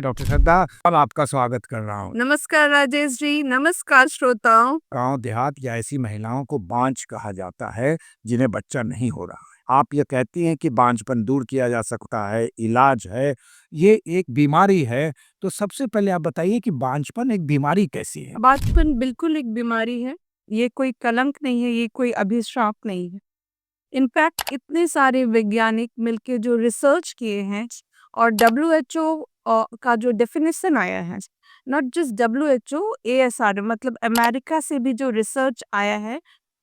Doctor श्रद्धा, और आपका स्वागत कर रहा हूँ। नमस्कार राजेश जी, नमस्कार श्रोताओं। गांव देहात या ऐसी महिलाओं को बांझ कहा जाता है जिन्हें बच्चा नहीं हो रहा है। आप ये कहती हैं कि बांझपन दूर किया जा सकता है, इलाज है, ये एक बीमारी है। तो सबसे पहले आप बताइए कि बांझपन एक बीमारी कैसी है? बांझपन बिल्कुल एक बीमारी है। ये कोई कलंक नहीं है, ये कोई अभिशाप नहीं है। इनफैक्ट इतने सारे वैज्ञानिक मिलके जो रिसर्च किए हैं और WHO का जो डेफिनेशन आया है, नॉट जस्ट WHO, ASR मतलब अमेरिका से भी जो रिसर्च आया है,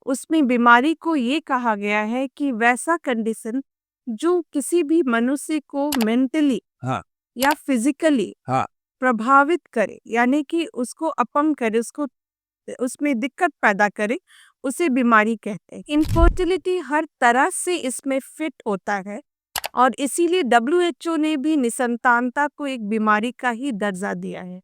उसमें बीमारी को ये कहा गया है कि वैसा कंडीशन जो किसी भी मनुष्य को मेंटली हाँ, या फिजिकली हाँ, प्रभावित करे, यानी कि उसको अपंग करे, उसको उसमें दिक्कत पैदा करे, उसे बीमारी कहते हैं। इनफर्टिलिटी हर तरह से इसमें फिट होता है और इसीलिए WHO ने भी निसंतानता को एक बीमारी का ही दर्जा दिया है।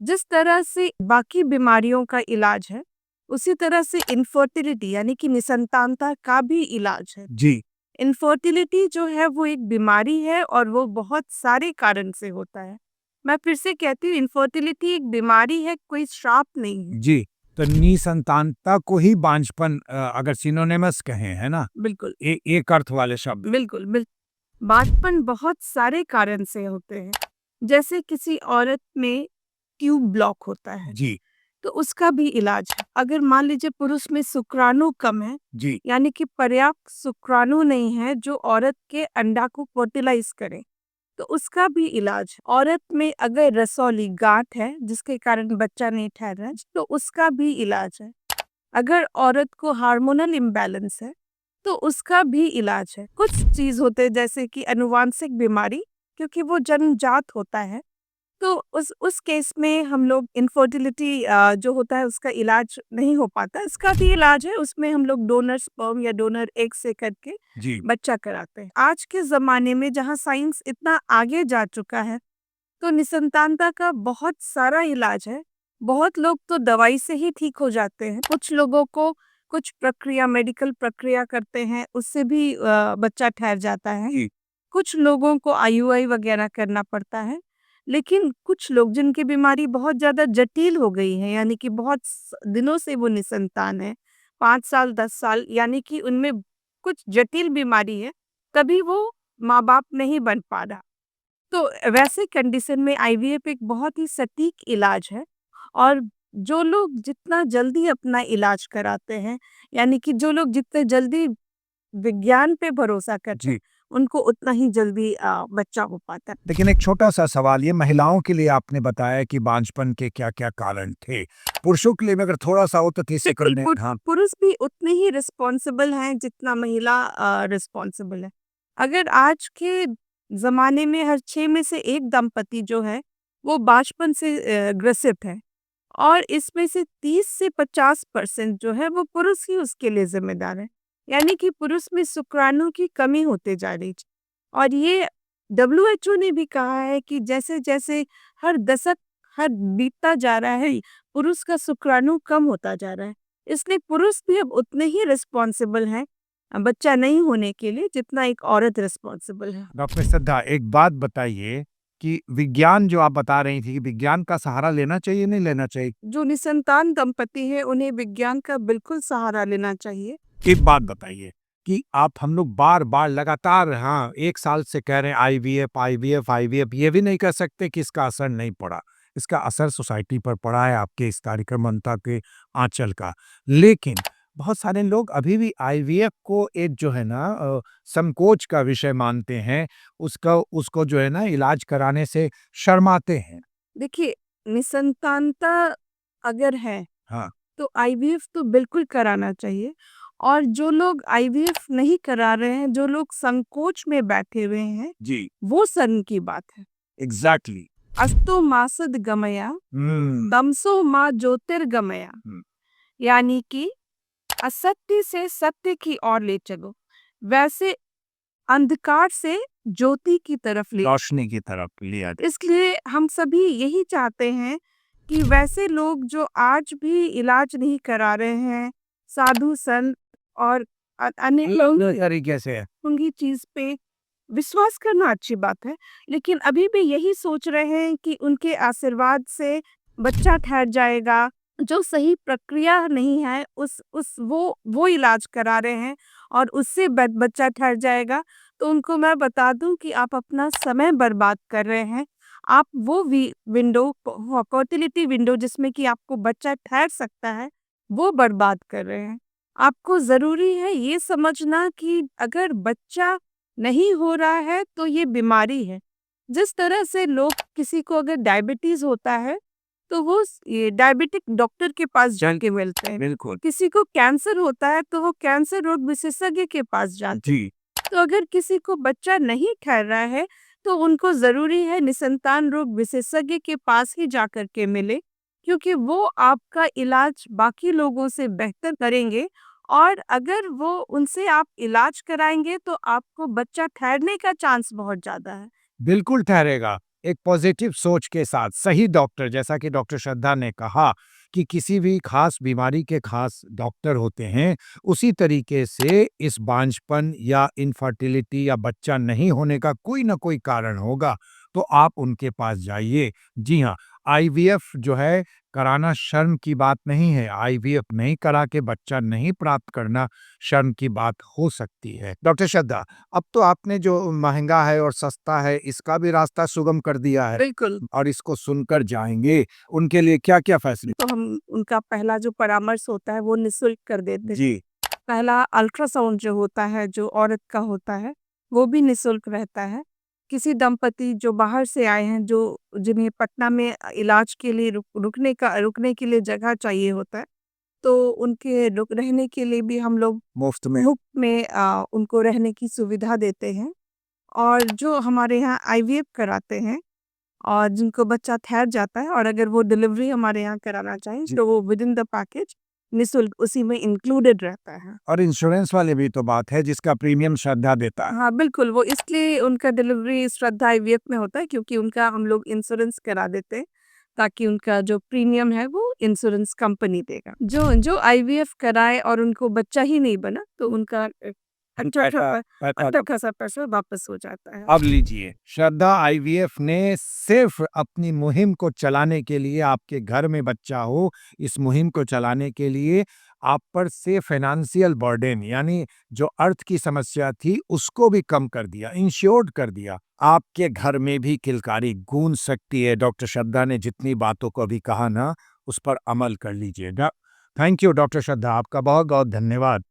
जिस तरह से बाकी बीमारियों का इलाज है, उसी तरह से इनफर्टिलिटी यानी कि निसंतानता का भी इलाज है। जी। इनफर्टिलिटी जो है वो एक बीमारी है और वो बहुत सारे कारण से होता है। मैं फिर से कहती हूँ, इनफर्टिलिटी एक बीमारी है, कोई श्राप नहीं है। जी, तो निसंतानता को ही बांझपन अगर सिनोनिमस कहें, है ना? बिल्कुल, एक अर्थ वाले शब्द। बिल्कुल, बांझपन बहुत सारे कारण से होते हैं। जैसे किसी औरत में ट्यूब ब्लॉक होता है, जी, तो उसका भी इलाज है। अगर मान लीजिए पुरुष में शुक्राणु कम है, जी, यानी कि पर्याप्त शुक्राणु नहीं है जो औरत के अंडा को फर्टिलाइज करे, तो उसका भी इलाज है। औरत में अगर रसौली गांठ है जिसके कारण बच्चा नहीं ठहर रहा है, तो उसका भी इलाज है। अगर औरत को हार्मोनल इम्बैलेंस है तो उसका भी इलाज है। कुछ चीज होते हैं जैसे कि अनुवांशिक बीमारी, क्योंकि वो जन्मजात होता है, तो उस केस में हम लोग इनफर्टिलिटी जो होता है उसका इलाज नहीं हो पाता। इसका भी इलाज है, उसमें हम लोग डोनर स्पर्म या डोनर एग से करके जी। बच्चा कराते हैं। आज के ज़माने में जहाँ साइंस इतना आगे जा चुका है, तो निसंतानता का बहुत सारा इलाज है। बहुत लोग तो दवाई से ही ठीक हो जाते हैं। कुछ लोगों को कुछ प्रक्रिया, मेडिकल प्रक्रिया करते हैं, उससे भी बच्चा ठहर जाता है। जी। कुछ लोगों को IUI वगैरह करना पड़ता है। लेकिन कुछ लोग जिनकी बीमारी बहुत ज़्यादा जटिल हो गई है, यानी कि बहुत दिनों से वो निसंतान है, 5 साल 10 साल, यानी कि उनमें कुछ जटिल बीमारी है, तभी वो माँ बाप नहीं बन पा रहा। तो वैसे कंडीशन में IVF एक बहुत ही सटीक इलाज है। और जो लोग जितना जल्दी अपना इलाज कराते हैं, यानी कि जो लोग जितने जल्दी विज्ञान पे भरोसा करते हैं, जी। उनको उतना ही जल्दी बच्चा हो पाता है। लेकिन एक छोटा-सा सवाल, ये महिलाओं के लिए आपने बताया कि बांझपन के क्या-क्या कारण थे। पुरुषों के लिए में अगर थोड़ा-सा हो तो कैसे बिल्कुल, करने? हाँ, पुरुष भी उतने ही रिस्पॉन्सिबल हैं जितना महिला रिस्पॉन्सिबल है। अगर आज के ज़माने में हर 6 में से 1 दंपति जो है, वो बांझपन से ग्रसित है और इसमें से 30 से 50% जो है वो पुरुष ही उसके लिए ज़िम्मेदार है। यानी कि पुरुष में शुक्राणु की कमी होते जा रही है। और ये WHO ने भी कहा है कि जैसे-जैसे हर दशक हर बीतता जा रहा है, पुरुष का शुक्राणु कम होता जा रहा है। इसलिए पुरुष भी अब उतने ही रिस्पॉन्सिबल हैं बच्चा नहीं होने के लिए, जितना एक औरत रिस्पॉन्सिबल है। डॉक्टर श्रद्धा, एक बात बताइए कि विज्ञान जो आप बता रही थी, कि विज्ञान का सहारा लेना चाहिए, नहीं लेना चाहिए? जो निसंतान दंपति हैं, उन्हें विज्ञान का बिल्कुल सहारा लेना चाहिए। एक बात बताइए कि आप हम लोग बार-बार लगातार, हाँ, 1 साल से कह रहे हैं आईवीएफ, आईवीएफ, आईवीएफ, ये भी नहीं कह सकते कि इसका असर नहीं पड़ा। इसका असर सोसाइटी पर पड़ा है, आपके इस कार्यक्रमंता के आँचल का। लेकिन बहुत सारे लोग अभी भी आईवीएफ को एक जो है ना संकोच का विषय मानते हैं, उसका उसको जो है ना इलाज कराने से शर्माते हैं। देखिए, निसंतानता अगर है, हाँ, तो IVF तो बिल्कुल कराना चाहिए। और जो लोग IVF नहीं करा रहे हैं, जो लोग संकोच में बैठे हुए हैं, जी, वो शर्म की बात है। एग्ज़ैक्टली। अस्तो मासद गमया, हुँ, तमसो माँ ज्योतिर्गमया, हुँ, यानी कि असत्य से सत्य की ओर ले चलो, वैसे अंधकार से ज्योति की तरफ ले। रोशनी की तरफ लिया। इसलिए हम सभी यही चाहते हैं कि वैसे लोग जो आज भी इलाज नहीं करा रहे हैं, साधु संत और अन्य लोग तरीके से। उनकी चीज पे विश्वास करना अच्छी बात है, लेकिन अभी भी यही सोच रहे हैं कि उनके आशीर्वाद से बच्चा ठहर जाएगा, जो सही प्रक्रिया नहीं है, उस वो इलाज करा रहे हैं और उससे बच्चा ठहर जाएगा, तो उनको मैं बता दूँ कि आप अपना समय बर्बाद कर रहे हैं। आप वो विंडो फर्टिलिटी विंडो जिसमें कि आपको बच्चा ठहर सकता है, वो बर्बाद कर रहे हैं। आपको ज़रूरी है ये समझना कि अगर बच्चा नहीं हो रहा है तो ये बीमारी है। जिस तरह से लोग किसी को अगर डायबिटीज़ होता है, तो वो ये डायबिटिक डॉक्टर के पास जाके मिलते हैं। बिल्कुल। किसी को कैंसर होता है तो वो कैंसर रोग विशेषज्ञ के पास जाते हैं। जी, तो अगर किसी को बच्चा नहीं ठहर रहा है, तो उनको ज़रूरी है निसंतान रोग विशेषज्ञ के पास ही जाकर के मिले, क्योंकि वो आपका इलाज बाकी लोगों से बेहतर करेंगे और अगर वो उनसे आप इलाज कराएँगे तो आपको बच्चा ठहरने का चांस बहुत ज़्यादा है। बिल्कुल ठहरेगा। एक पॉज़िटिव सोच के साथ सही डॉक्टर जैसा कि डॉक्टर श्रद्धा ने कहा कि किसी भी ख़ास बीमारी के ख़ास डॉक्टर होते हैं, उसी तरीके से इस बांझपन या इनफर्टिलिटी या बच्चा नहीं होने का कोई न कोई कारण होगा, तो आप उनके पास जाइए। जी हाँ, आईवीएफ जो है कराना शर्म की बात नहीं है। आईवीएफ नहीं करा के बच्चा नहीं प्राप्त करना शर्म की बात हो सकती है। डॉक्टर श्रद्धा, अब तो आपने जो महँगा है और सस्ता है, इसका भी रास्ता सुगम कर दिया है बिल्कुल। और इसको सुनकर जाएँगे, उनके लिए क्या-क्या फैसले तो हम उनका पहला जो परामर्श होता है वो निःशुल्क कर देते हैं। जी, पहला अल्ट्रासाउंड जो होता है, जो औरत का होता है, वो भी निःशुल्क रहता है। किसी दंपति जो बाहर से आए हैं, जो जिन्हें पटना में इलाज के लिए रुकने के लिए जगह चाहिए होता है, तो उनके रहने के लिए भी हम लोग मुफ्त में। मुफ़्त में उनको रहने की सुविधा देते हैं। और जो हमारे यहाँ आईवीएफ कराते हैं और जिनको बच्चा ठहर जाता है और अगर वो डिलीवरी हमारे यहाँ कराना चाहें, जी, तो वो विदिन द पैकेज निःशुल्क उसी में इंक्लूडेड रहता है। और इंश्योरेंस वाली भी तो बात है जिसका प्रीमियम श्रद्धा देता है। हाँ, बिल्कुल, वो इसलिए उनका डिलीवरी श्रद्धा आईवीएफ में होता है क्योंकि उनका हम लोग इंश्योरेंस करा देते हैं, ताकि उनका जो प्रीमियम है वो इंश्योरेंस कंपनी देगा। जो जो आईवीएफ कराए और उनको बच्चा ही नहीं बना, तो उनका पैसा पैसा अच्छा खासा पैसा वापस हो जाता है। अब लीजिए, श्रद्धा आईवीएफ ने सिर्फ़ अपनी मुहिम को चलाने के लिए आपके घर में बच्चा हो, इस मुहिम को चलाने के लिए आप पर से फ़ाइनेंशियल बर्डन यानी जो अर्थ की समस्या थी, उसको भी कम कर दिया, इंश्योर्ड कर दिया। आपके घर में भी किलकारी गूंज सकती है। डॉक्टर श्रद्धा ने जितनी बातों को अभी कहा ना, उस पर अमल कर लीजिएगा। थैंक यू डॉक्टर श्रद्धा, आपका बहुत-बहुत धन्यवाद।